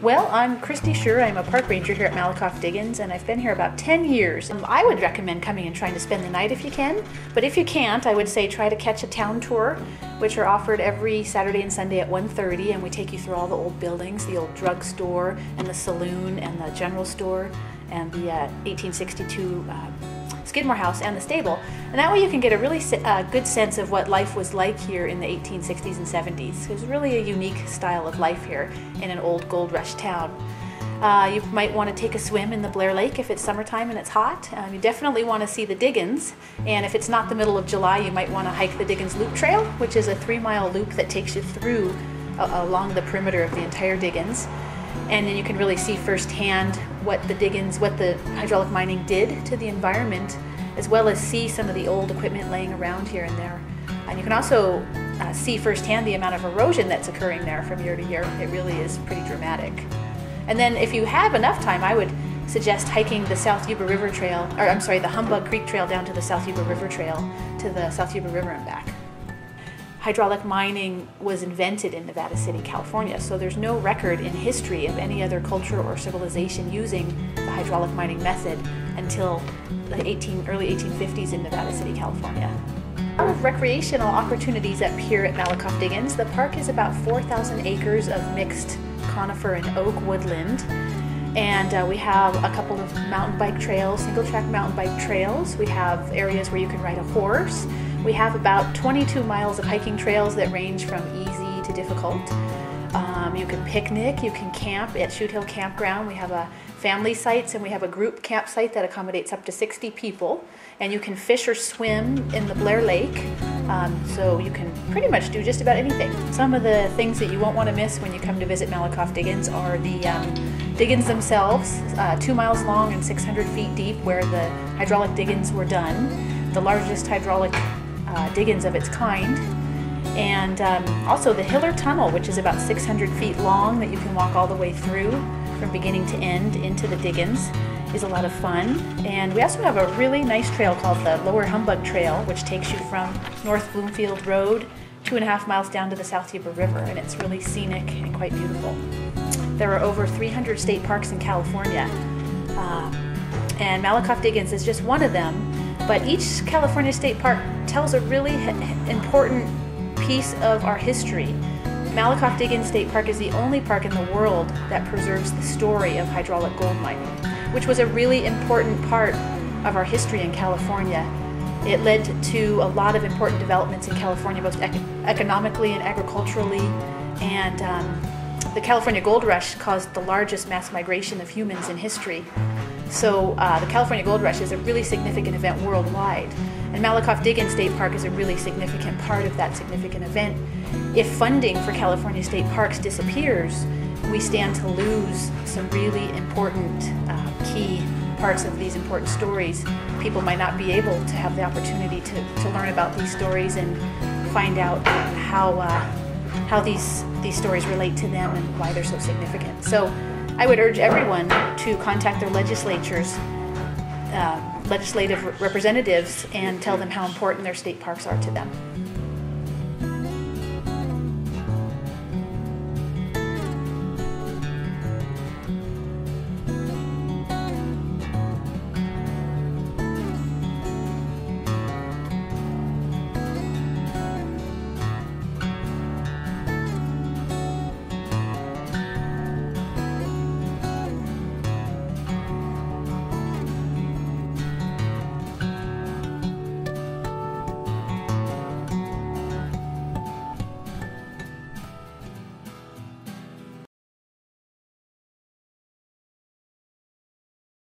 Well, I'm Christy Schur. I'm a park ranger here at Malakoff Diggins, and I've been here about 10 years. I would recommend coming and trying to spend the night if you can, but if you can't, I would say try to catch a town tour, which are offered every Saturday and Sunday at 1:30, and we take you through all the old buildings, the old drugstore and the saloon and the general store and the 1862 Skidmore house and the stable, and that way you can get a really good sense of what life was like here in the 1860s and 70s. It was really a unique style of life here in an old gold rush town. You might want to take a swim in the Blair Lake if it's summertime and it's hot. You definitely want to see the Diggins, and if it's not the middle of July, you might want to hike the Diggins Loop Trail, which is a 3-mile loop that takes you through along the perimeter of the entire Diggins. And then you can really see firsthand what the hydraulic mining did to the environment, as well as see some of the old equipment laying around here and there. And you can also see firsthand the amount of erosion that's occurring there from year to year. It really is pretty dramatic. And then if you have enough time, I would suggest hiking the South Yuba River Trail, or I'm sorry, the Humbug Creek Trail down to the South Yuba River Trail to the South Yuba River and back. Hydraulic mining was invented in Nevada City, California, so there's no record in history of any other culture or civilization using the hydraulic mining method until the early 1850s in Nevada City, California. A lot of recreational opportunities up here at Malakoff Diggins. The park is about 4,000 acres of mixed conifer and oak woodland, and we have a couple of mountain bike trails, single-track mountain bike trails. We have areas where you can ride a horse. We have about 22 miles of hiking trails that range from easy to difficult. You can picnic, you can camp at Shoot Hill Campground. We have family sites and we have a group campsite that accommodates up to 60 people. And you can fish or swim in the Blair Lake. So you can pretty much do just about anything. Some of the things that you won't want to miss when you come to visit Malakoff Diggins are the Diggins themselves, 2 miles long and 600 feet deep, where the hydraulic Diggins were done. The largest hydraulic Diggins of its kind, and also the Hiller Tunnel, which is about 600 feet long that you can walk all the way through from beginning to end into the Diggins, is a lot of fun. And we also have a really nice trail called the Lower Humbug Trail, which takes you from North Bloomfield Road 2.5 miles down to the South Yuba River, and it's really scenic and quite beautiful. There are over 300 state parks in California, and Malakoff Diggins is just one of them. But each California state park tells a really important piece of our history. Malakoff Diggins State Park is the only park in the world that preserves the story of hydraulic gold mining, which was a really important part of our history in California. It led to a lot of important developments in California, both economically and agriculturally, and the California Gold Rush caused the largest mass migration of humans in history. So the California Gold Rush is a really significant event worldwide, and Malakoff Diggins State Park is a really significant part of that significant event. If funding for California state parks disappears, we stand to lose some really important key parts of these important stories. People might not be able to have the opportunity to learn about these stories and find out how these stories relate to them and why they're so significant. So I would urge everyone to contact their legislatures, legislative representatives, and tell them how important their state parks are to them.